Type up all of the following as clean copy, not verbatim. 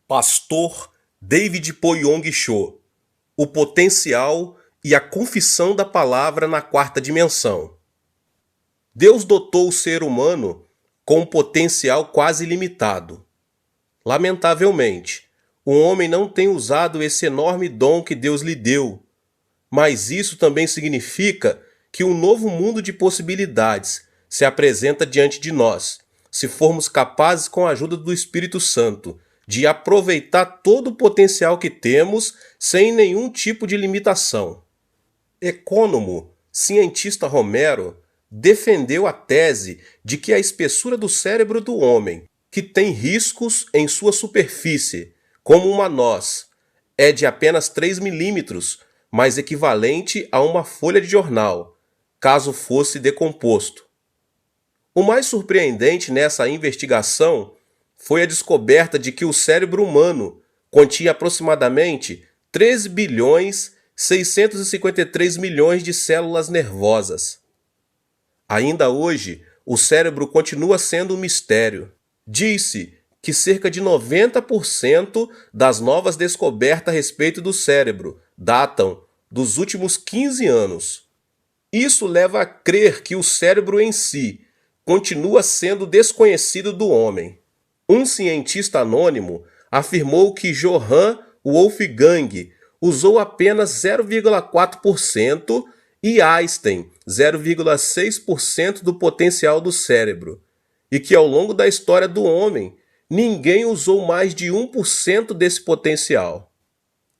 Pastor David Po-Yong Cho, o potencial e a confissão da palavra na quarta dimensão. Deus dotou o ser humano com um potencial quase ilimitado. Lamentavelmente, o homem não tem usado esse enorme dom que Deus lhe deu, mas isso também significa que um novo mundo de possibilidades se apresenta diante de nós, se formos capazes, com a ajuda do Espírito Santo, de aproveitar todo o potencial que temos sem nenhum tipo de limitação. Ecônomo, cientista Romero, defendeu a tese de que a espessura do cérebro do homem, que tem riscos em sua superfície, como uma noz, é de apenas 3 milímetros, mas equivalente a uma folha de jornal, caso fosse decomposto. O mais surpreendente nessa investigação foi a descoberta de que o cérebro humano continha aproximadamente 13 bilhões 653 milhões de células nervosas. Ainda hoje, o cérebro continua sendo um mistério. Diz-se que cerca de 90% das novas descobertas a respeito do cérebro datam dos últimos 15 anos. Isso leva a crer que o cérebro em si continua sendo desconhecido do homem. Um cientista anônimo afirmou que Johann Wolfgang usou apenas 0,4% e Einstein 0,6% do potencial do cérebro, e que ao longo da história do homem, ninguém usou mais de 1% desse potencial.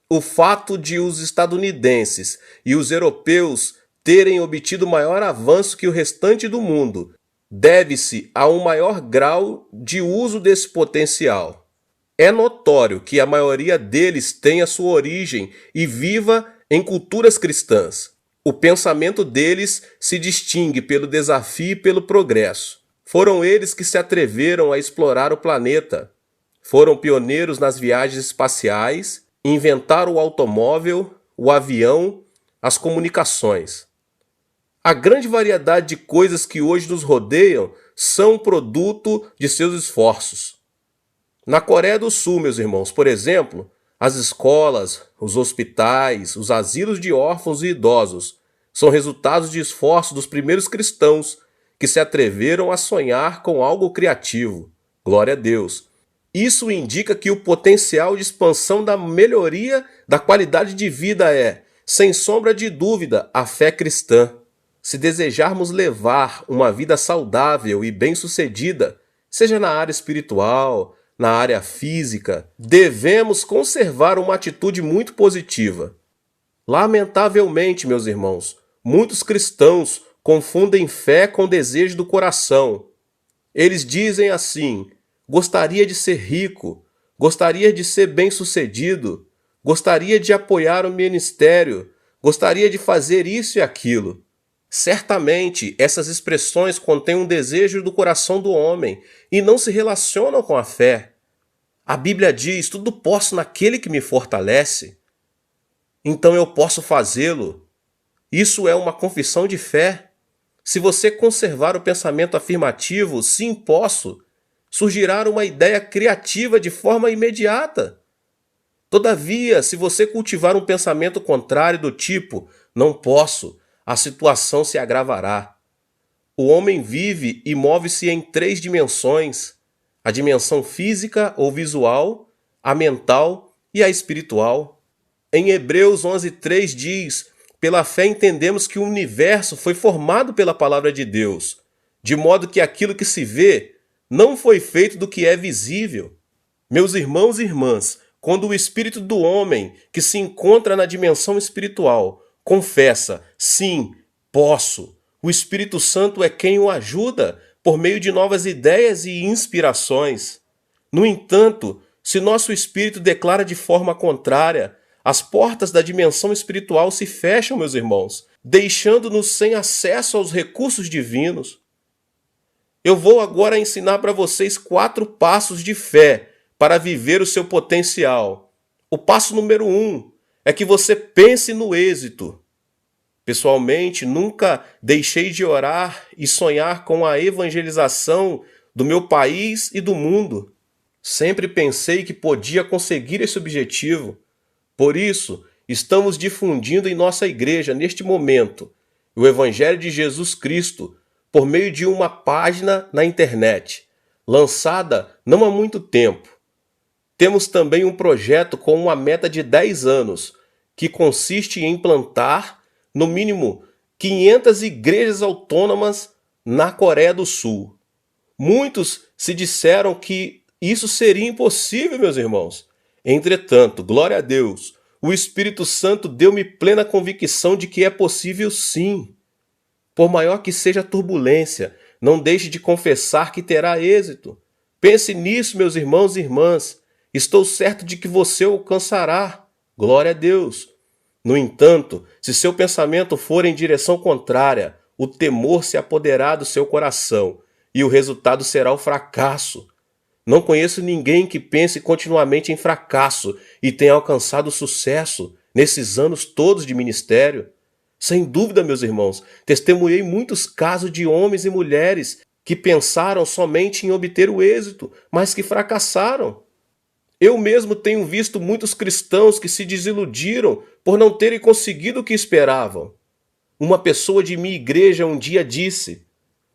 O fato de os estadunidenses e os europeus terem obtido maior avanço que o restante do mundo deve-se a um maior grau de uso desse potencial. É notório que a maioria deles tem a sua origem e viva em culturas cristãs. O pensamento deles se distingue pelo desafio e pelo progresso. Foram eles que se atreveram a explorar o planeta. Foram pioneiros nas viagens espaciais, inventaram o automóvel, o avião, as comunicações. A grande variedade de coisas que hoje nos rodeiam são produto de seus esforços. Na Coreia do Sul, meus irmãos, por exemplo, as escolas, os hospitais, os asilos de órfãos e idosos são resultados de esforços dos primeiros cristãos que se atreveram a sonhar com algo criativo. Glória a Deus! Isso indica que o potencial de expansão da melhoria da qualidade de vida é, sem sombra de dúvida, a fé cristã. Se desejarmos levar uma vida saudável e bem-sucedida, seja na área espiritual, na área física, devemos conservar uma atitude muito positiva. Lamentavelmente, meus irmãos, muitos cristãos confundem fé com desejo do coração. Eles dizem assim: gostaria de ser rico, gostaria de ser bem-sucedido, gostaria de apoiar o ministério, gostaria de fazer isso e aquilo. Certamente, essas expressões contêm um desejo do coração do homem e não se relacionam com a fé. A Bíblia diz: tudo posso naquele que me fortalece. Então eu posso fazê-lo. Isso é uma confissão de fé. Se você conservar o pensamento afirmativo, sim, posso, surgirá uma ideia criativa de forma imediata. Todavia, se você cultivar um pensamento contrário do tipo, não posso, a situação se agravará. O homem vive e move-se em 3 dimensões: a dimensão física ou visual, a mental e a espiritual. Em Hebreus 11:3 diz: pela fé entendemos que o universo foi formado pela palavra de Deus, de modo que aquilo que se vê não foi feito do que é visível. Meus irmãos e irmãs, quando o espírito do homem, que se encontra na dimensão espiritual, confessa: sim, posso, o Espírito Santo é quem o ajuda por meio de novas ideias e inspirações. No entanto, se nosso espírito declara de forma contrária, as portas da dimensão espiritual se fecham, meus irmãos, deixando-nos sem acesso aos recursos divinos. Eu vou agora ensinar para vocês 4 passos de fé para viver o seu potencial. O passo número 1 é que você pense no êxito. Pessoalmente, nunca deixei de orar e sonhar com a evangelização do meu país e do mundo. Sempre pensei que podia conseguir esse objetivo. Por isso, estamos difundindo em nossa igreja, neste momento, o Evangelho de Jesus Cristo por meio de uma página na internet, lançada não há muito tempo. Temos também um projeto com uma meta de 10 anos, que consiste em implantar, no mínimo, 500 igrejas autônomas na Coreia do Sul. Muitos se disseram que isso seria impossível, meus irmãos. Entretanto, glória a Deus, o Espírito Santo deu-me plena convicção de que é possível sim. Por maior que seja a turbulência, não deixe de confessar que terá êxito. Pense nisso, meus irmãos e irmãs. Estou certo de que você o alcançará. Glória a Deus. No entanto, se seu pensamento for em direção contrária, o temor se apoderará do seu coração e o resultado será o fracasso. Não conheço ninguém que pense continuamente em fracasso e tenha alcançado sucesso nesses anos todos de ministério. Sem dúvida, meus irmãos, testemunhei muitos casos de homens e mulheres que pensaram somente em obter o êxito, mas que fracassaram. Eu mesmo tenho visto muitos cristãos que se desiludiram por não terem conseguido o que esperavam. Uma pessoa de minha igreja um dia disse: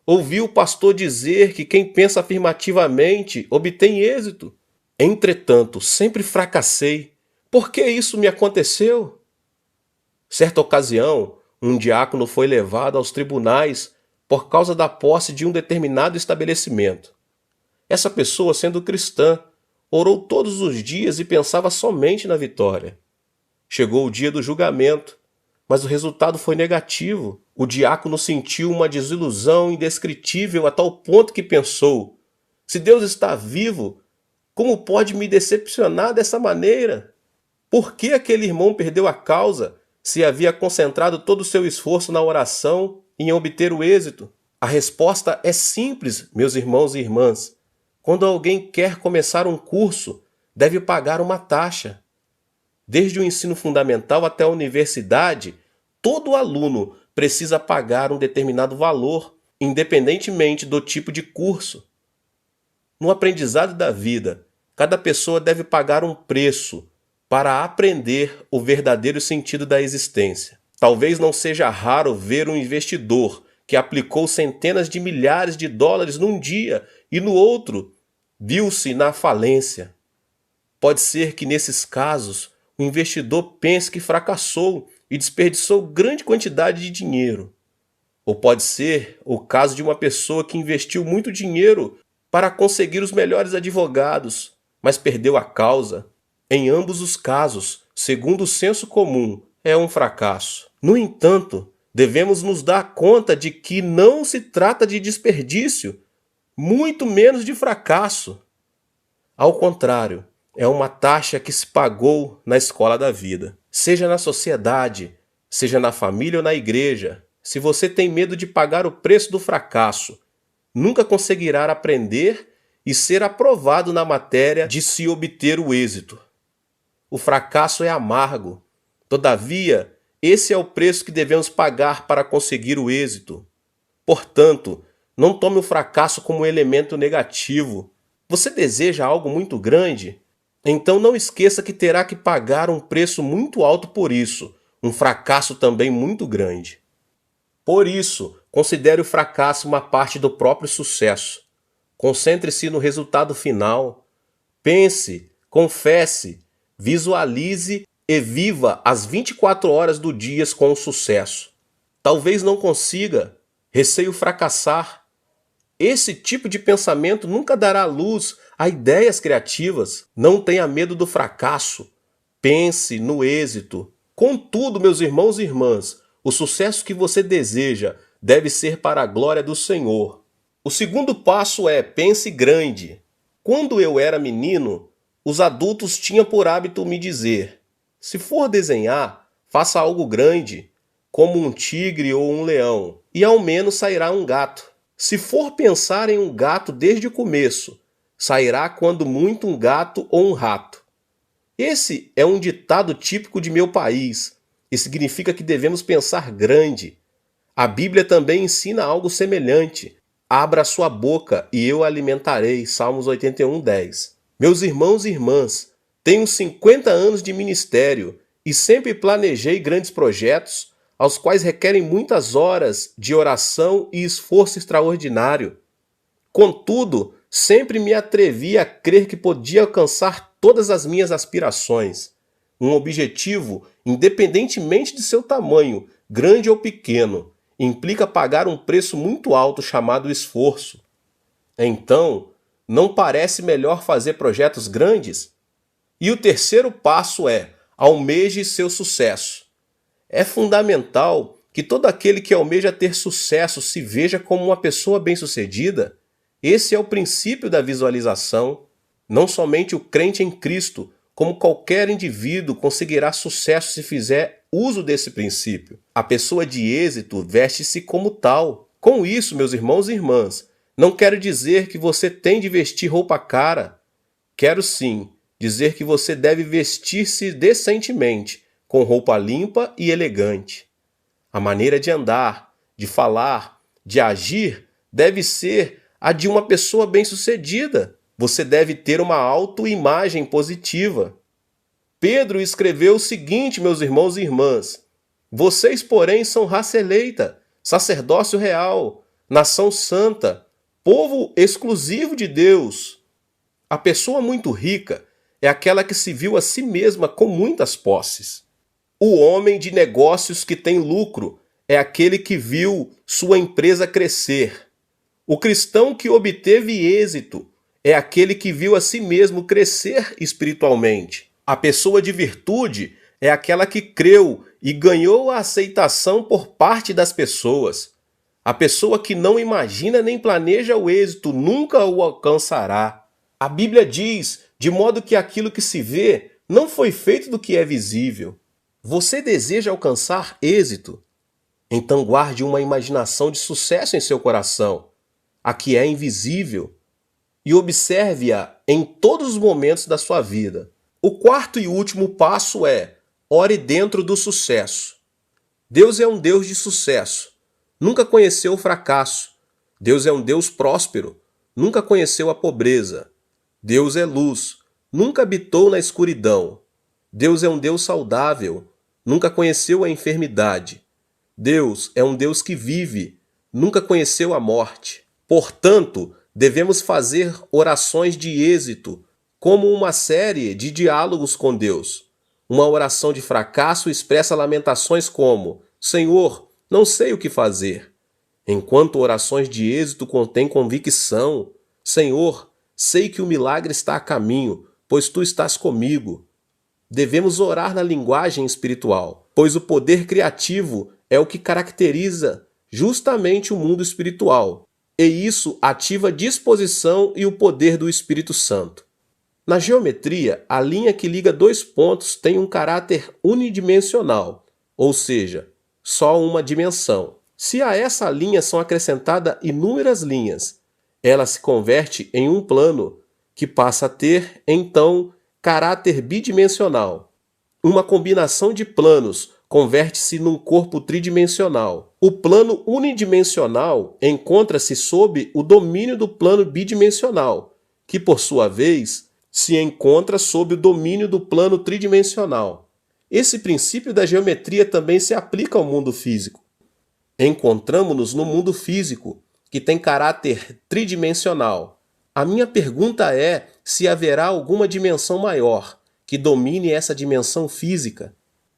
ouvi o pastor dizer que quem pensa afirmativamente obtém êxito. Entretanto, sempre fracassei. Por que isso me aconteceu? Certa ocasião, um diácono foi levado aos tribunais por causa da posse de um determinado estabelecimento. Essa pessoa, sendo cristã, orou todos os dias e pensava somente na vitória. Chegou o dia do julgamento, mas o resultado foi negativo. O diácono sentiu uma desilusão indescritível a tal ponto que pensou: se Deus está vivo, como pode me decepcionar dessa maneira? Por que aquele irmão perdeu a causa se havia concentrado todo o seu esforço na oração e em obter o êxito? A resposta é simples, meus irmãos e irmãs. Quando alguém quer começar um curso, deve pagar uma taxa. Desde o ensino fundamental até a universidade, todo aluno precisa pagar um determinado valor, independentemente do tipo de curso. No aprendizado da vida, cada pessoa deve pagar um preço para aprender o verdadeiro sentido da existência. Talvez não seja raro ver um investidor que aplicou centenas de milhares de dólares num dia e no outro viu-se na falência. Pode ser que nesses casos o investidor pense que fracassou e desperdiçou grande quantidade de dinheiro. Ou pode ser o caso de uma pessoa que investiu muito dinheiro para conseguir os melhores advogados, mas perdeu a causa. Em ambos os casos, segundo o senso comum, é um fracasso. No entanto, devemos nos dar conta de que não se trata de desperdício, muito menos de fracasso. Ao contrário, é uma taxa que se pagou na escola da vida. Seja na sociedade, seja na família ou na igreja, se você tem medo de pagar o preço do fracasso, nunca conseguirá aprender e ser aprovado na matéria de se obter o êxito. O fracasso é amargo. Todavia, esse é o preço que devemos pagar para conseguir o êxito. Portanto, não tome o fracasso como um elemento negativo. Você deseja algo muito grande? Então não esqueça que terá que pagar um preço muito alto por isso, um fracasso também muito grande. Por isso, considere o fracasso uma parte do próprio sucesso. Concentre-se no resultado final. Pense, confesse, visualize e viva as 24 horas do dia com sucesso. Talvez não consiga, receio fracassar. Esse tipo de pensamento nunca dará luz a ideias criativas. Não tenha medo do fracasso. Pense no êxito. Contudo, meus irmãos e irmãs, o sucesso que você deseja deve ser para a glória do Senhor. O segundo passo é: pense grande. Quando eu era menino, os adultos tinham por hábito me dizer: se for desenhar, faça algo grande, como um tigre ou um leão, e ao menos sairá um gato. Se for pensar em um gato desde o começo, sairá quando muito um gato ou um rato. Esse é um ditado típico de meu país e significa que devemos pensar grande. A Bíblia também ensina algo semelhante. Abra sua boca e eu a alimentarei. Salmos 81:10. Meus irmãos e irmãs, tenho 50 anos de ministério e sempre planejei grandes projetos, aos quais requerem muitas horas de oração e esforço extraordinário. Contudo, sempre me atrevi a crer que podia alcançar todas as minhas aspirações. Um objetivo, independentemente de seu tamanho, grande ou pequeno, implica pagar um preço muito alto chamado esforço. Então, não parece melhor fazer projetos grandes? E o terceiro passo é: almeje seu sucesso. É fundamental que todo aquele que almeja ter sucesso se veja como uma pessoa bem-sucedida. Esse é o princípio da visualização. Não somente o crente em Cristo, como qualquer indivíduo conseguirá sucesso se fizer uso desse princípio. A pessoa de êxito veste-se como tal. Com isso, meus irmãos e irmãs, não quero dizer que você tem de vestir roupa cara. Quero sim dizer que você deve vestir-se decentemente, com roupa limpa e elegante. A maneira de andar, de falar, de agir deve ser a de uma pessoa bem-sucedida. Você deve ter uma autoimagem positiva. Pedro escreveu o seguinte, meus irmãos e irmãs: vocês, porém, são raça eleita, sacerdócio real, nação santa, povo exclusivo de Deus. A pessoa muito rica é aquela que se viu a si mesma com muitas posses. O homem de negócios que tem lucro é aquele que viu sua empresa crescer. O cristão que obteve êxito é aquele que viu a si mesmo crescer espiritualmente. A pessoa de virtude é aquela que creu e ganhou a aceitação por parte das pessoas. A pessoa que não imagina nem planeja o êxito nunca o alcançará. A Bíblia diz, de modo que aquilo que se vê não foi feito do que é visível. Você deseja alcançar êxito? Então guarde uma imaginação de sucesso em seu coração, a que é invisível, e observe-a em todos os momentos da sua vida. O quarto e último passo é: ore dentro do sucesso. Deus é um Deus de sucesso. Nunca conheceu o fracasso. Deus é um Deus próspero. Nunca conheceu a pobreza. Deus é luz. Nunca habitou na escuridão. Deus é um Deus saudável. Nunca conheceu a enfermidade. Deus é um Deus que vive. Nunca conheceu a morte. Portanto, devemos fazer orações de êxito, como uma série de diálogos com Deus. Uma oração de fracasso expressa lamentações como: Senhor, não sei o que fazer. Enquanto orações de êxito contêm convicção: Senhor, sei que o milagre está a caminho, pois Tu estás comigo. Devemos orar na linguagem espiritual, pois o poder criativo é o que caracteriza justamente o mundo espiritual. E isso ativa a disposição e o poder do Espírito Santo. Na geometria, a linha que liga dois pontos tem um caráter unidimensional, ou seja, só uma dimensão. Se a essa linha são acrescentadas inúmeras linhas, ela se converte em um plano, que passa a ter, então, caráter bidimensional. Uma combinação de planos converte-se num corpo tridimensional. O plano unidimensional encontra-se sob o domínio do plano bidimensional, que, por sua vez, se encontra sob o domínio do plano tridimensional. Esse princípio da geometria também se aplica ao mundo físico. Encontramos-nos no mundo físico, que tem caráter tridimensional. A minha pergunta é se haverá alguma dimensão maior que domine essa dimensão física.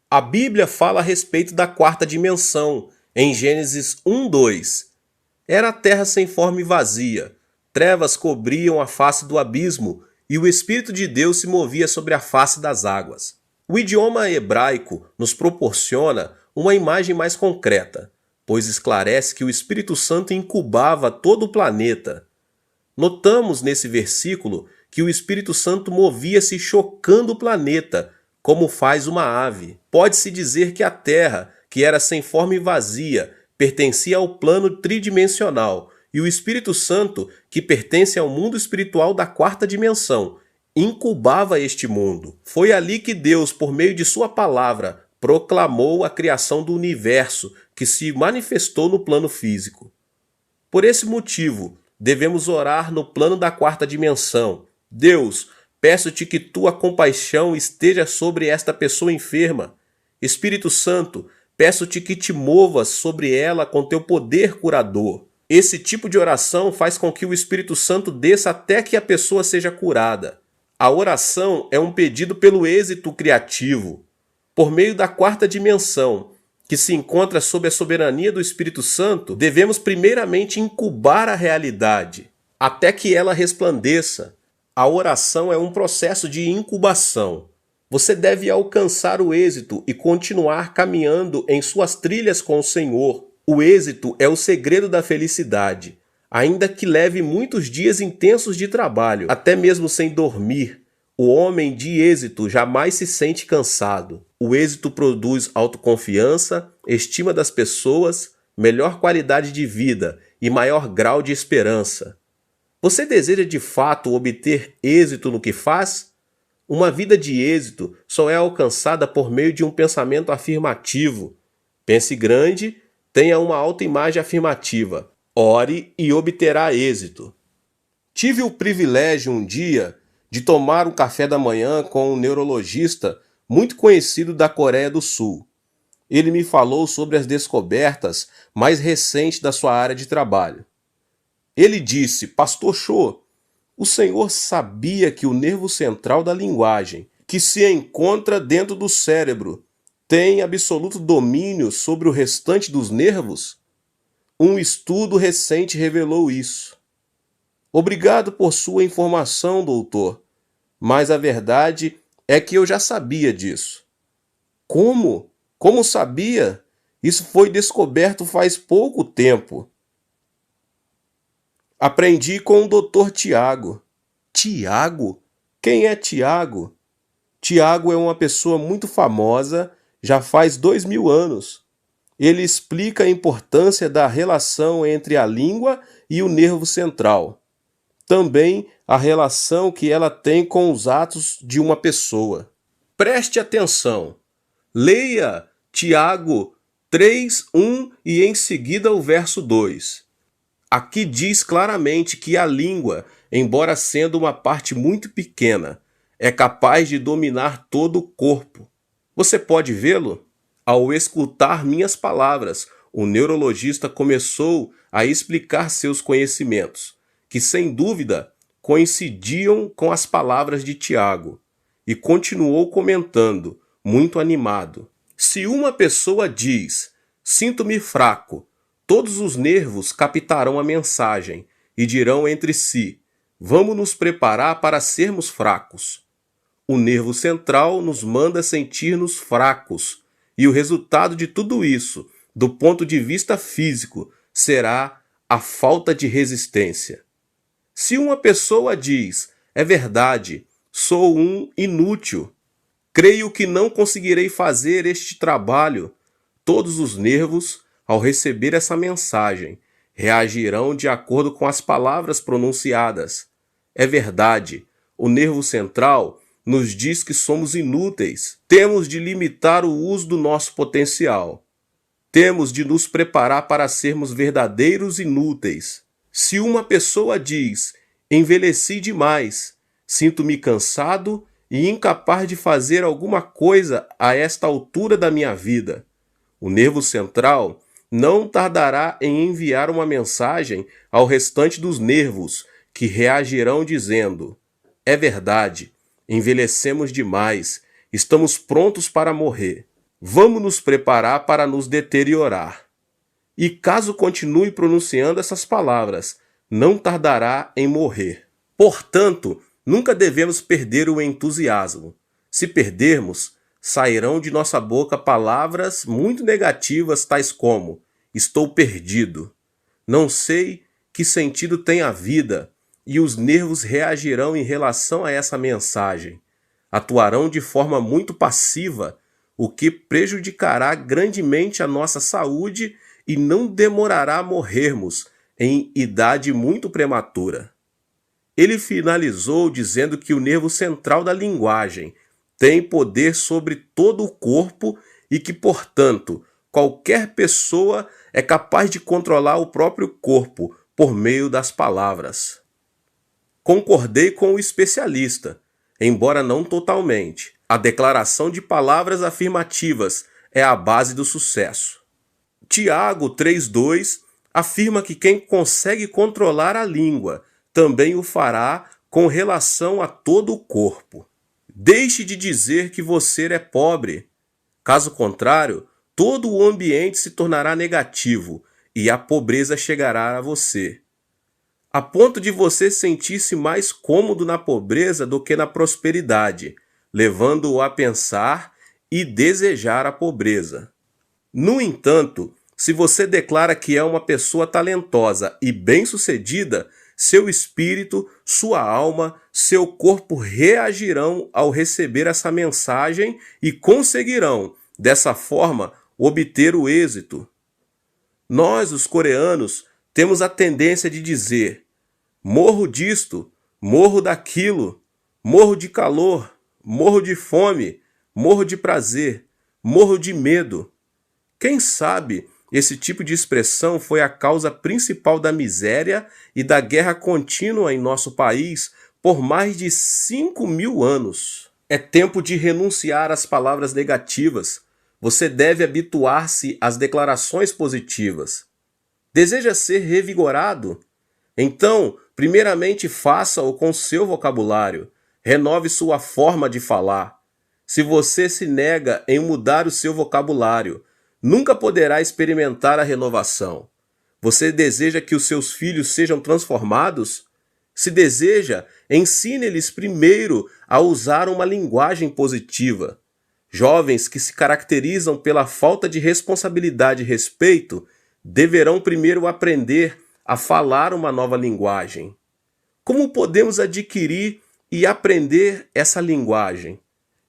A Bíblia fala a respeito da quarta dimensão, em Gênesis 1:2. Era a terra sem forma e vazia, trevas cobriam a face do abismo, e o Espírito de Deus se movia sobre a face das águas. O idioma hebraico nos proporciona uma imagem mais concreta, pois esclarece que o Espírito Santo incubava todo o planeta. Notamos nesse versículo que o Espírito Santo movia-se chocando o planeta, como faz uma ave. Pode-se dizer que a Terra, que era sem forma e vazia, pertencia ao plano tridimensional, e o Espírito Santo, que pertence ao mundo espiritual da quarta dimensão, incubava este mundo. Foi ali que Deus, por meio de sua palavra, proclamou a criação do universo, que se manifestou no plano físico. Por esse motivo, devemos orar no plano da quarta dimensão. Deus, Peço-te que tua compaixão esteja sobre esta pessoa enferma. Espírito Santo, peço-te que te movas sobre ela com teu poder curador. Esse tipo de oração faz com que o Espírito Santo desça até que a pessoa seja curada. A oração é um pedido pelo êxito criativo. Por meio da quarta dimensão, que se encontra sob a soberania do Espírito Santo, devemos primeiramente incubar a realidade, até que ela resplandeça. A oração é um processo de incubação. Você deve alcançar o êxito e continuar caminhando em suas trilhas com o Senhor. O êxito é o segredo da felicidade, ainda que leve muitos dias intensos de trabalho, até mesmo sem dormir. O homem de êxito jamais se sente cansado. O êxito produz autoconfiança, estima das pessoas, melhor qualidade de vida e maior grau de esperança. Você deseja de fato obter êxito no que faz? Uma vida de êxito só é alcançada por meio de um pensamento afirmativo. Pense grande, tenha uma autoimagem afirmativa. Ore e obterá êxito. Tive o privilégio um dia de tomar um café da manhã com um neurologista muito conhecido da Coreia do Sul. Ele me falou sobre as descobertas mais recentes da sua área de trabalho. Ele disse: Pastor Cho, o senhor sabia que o nervo central da linguagem, que se encontra dentro do cérebro, tem absoluto domínio sobre o restante dos nervos? Um estudo recente revelou isso. Obrigado por sua informação, doutor, mas a verdade é que eu já sabia disso. Como? Como sabia? Isso foi descoberto faz pouco tempo. Aprendi com o Dr. Tiago. Tiago? Quem é Tiago? Tiago é uma pessoa muito famosa, já faz 2000 anos. Ele explica a importância da relação entre a língua e o nervo central. Também a relação que ela tem com os atos de uma pessoa. Preste atenção. Leia Tiago 3:1 e em seguida o verso 2. Aqui diz claramente que a língua, embora sendo uma parte muito pequena, é capaz de dominar todo o corpo. Você pode vê-lo? Ao escutar minhas palavras, o neurologista começou a explicar seus conhecimentos, que sem dúvida coincidiam com as palavras de Tiago, e continuou comentando, muito animado. Se uma pessoa diz, sinto-me fraco, todos os nervos captarão a mensagem e dirão entre si, vamos nos preparar para sermos fracos. O nervo central nos manda sentir-nos fracos, e o resultado de tudo isso, do ponto de vista físico, será a falta de resistência. Se uma pessoa diz, é verdade, sou um inútil, creio que não conseguirei fazer este trabalho, todos os nervos, ao receber essa mensagem, reagirão de acordo com as palavras pronunciadas. É verdade, o nervo central nos diz que somos inúteis. Temos de limitar o uso do nosso potencial. Temos de nos preparar para sermos verdadeiros inúteis. Se uma pessoa diz, envelheci demais, sinto-me cansado e incapaz de fazer alguma coisa a esta altura da minha vida, o nervo central não tardará em enviar uma mensagem ao restante dos nervos, que reagirão dizendo, é verdade, envelhecemos demais, estamos prontos para morrer. Vamos nos preparar para nos deteriorar. E caso continue pronunciando essas palavras, não tardará em morrer. Portanto, nunca devemos perder o entusiasmo. Se perdermos, sairão de nossa boca palavras muito negativas, tais como, estou perdido, não sei que sentido tem a vida, e os nervos reagirão em relação a essa mensagem. Atuarão de forma muito passiva, o que prejudicará grandemente a nossa saúde e não demorará a morrermos em idade muito prematura. Ele finalizou dizendo que o nervo central da linguagem tem poder sobre todo o corpo e que, portanto, qualquer pessoa é capaz de controlar o próprio corpo por meio das palavras. Concordei com o especialista. embora não totalmente. A declaração de palavras afirmativas é a base do sucesso. Tiago 3,2 afirma que quem consegue controlar a língua também o fará com relação a todo o corpo. Deixe de dizer que você é pobre. Caso contrário, todo o ambiente se tornará negativo e a pobreza chegará a você, a ponto de você sentir-se mais cômodo na pobreza do que na prosperidade, levando-o a pensar e desejar a pobreza. No entanto, se você declara que é uma pessoa talentosa e bem-sucedida, seu espírito, sua alma, seu corpo reagirão ao receber essa mensagem e conseguirão, dessa forma, obter o êxito. Nós, os coreanos, temos a tendência de dizer: morro disto, morro daquilo, morro de calor, morro de fome, morro de prazer, morro de medo. Quem sabe esse tipo de expressão foi a causa principal da miséria e da guerra contínua em nosso país por mais de 5.000 anos. É tempo de renunciar às palavras negativas. Você deve habituar-se às declarações positivas. Deseja ser revigorado? Então, primeiramente faça-o com seu vocabulário. Renove sua forma de falar. Se você se nega em mudar o seu vocabulário, nunca poderá experimentar a renovação. Você deseja que os seus filhos sejam transformados? Se deseja, ensine-lhes primeiro a usar uma linguagem positiva. Jovens que se caracterizam pela falta de responsabilidade e respeito deverão primeiro aprender a falar uma nova linguagem. Como podemos adquirir e aprender essa linguagem?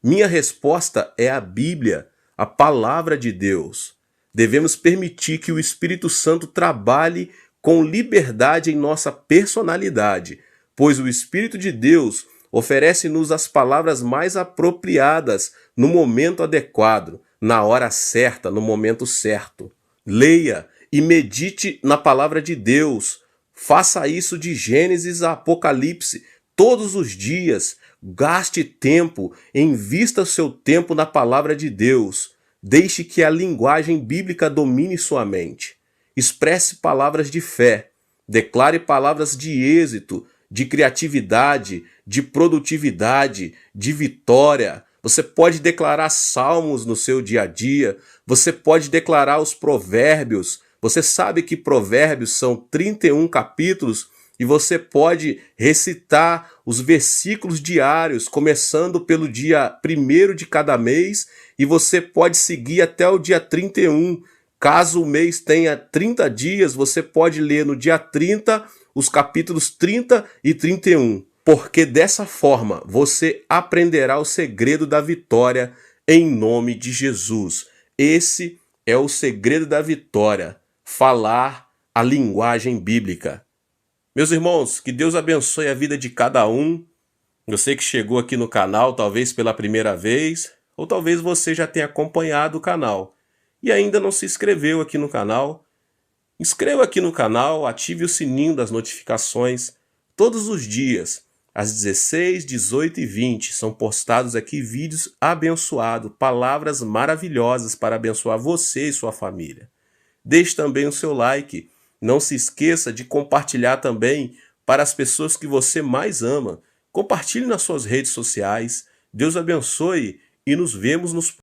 Minha resposta é a Bíblia, a palavra de Deus. Devemos permitir que o Espírito Santo trabalhe com liberdade em nossa personalidade, pois o Espírito de Deus oferece-nos as palavras mais apropriadas no momento adequado, na hora certa, no momento certo. Leia e medite na palavra de Deus. Faça isso de Gênesis a Apocalipse todos os dias. Gaste tempo, invista seu tempo na palavra de Deus. Deixe que a linguagem bíblica domine sua mente. Expresse palavras de fé. Declare palavras de êxito, de criatividade, de produtividade, de vitória. Você pode declarar salmos no seu dia a dia. Você pode declarar os provérbios. Você sabe que provérbios são 31 capítulos e você pode recitar os versículos diários, começando pelo dia 1º de cada mês, e você pode seguir até o dia 31. Caso o mês tenha 30 dias, você pode ler no dia 30 os capítulos 30 e 31. Porque dessa forma você aprenderá o segredo da vitória em nome de Jesus. Esse é o segredo da vitória, falar a linguagem bíblica. Meus irmãos, que Deus abençoe a vida de cada um. Eu sei que chegou aqui no canal, talvez pela primeira vez, ou talvez você já tenha acompanhado o canal e ainda não se inscreveu aqui no canal. Inscreva aqui no canal, ative o sininho das notificações. Todos os dias, às 16, 18 e 20, são postados aqui vídeos abençoados, palavras maravilhosas para abençoar você e sua família. Deixe também o seu like. Não se esqueça de compartilhar também para as pessoas que você mais ama. Compartilhe nas suas redes sociais. Deus abençoe e nos vemos nos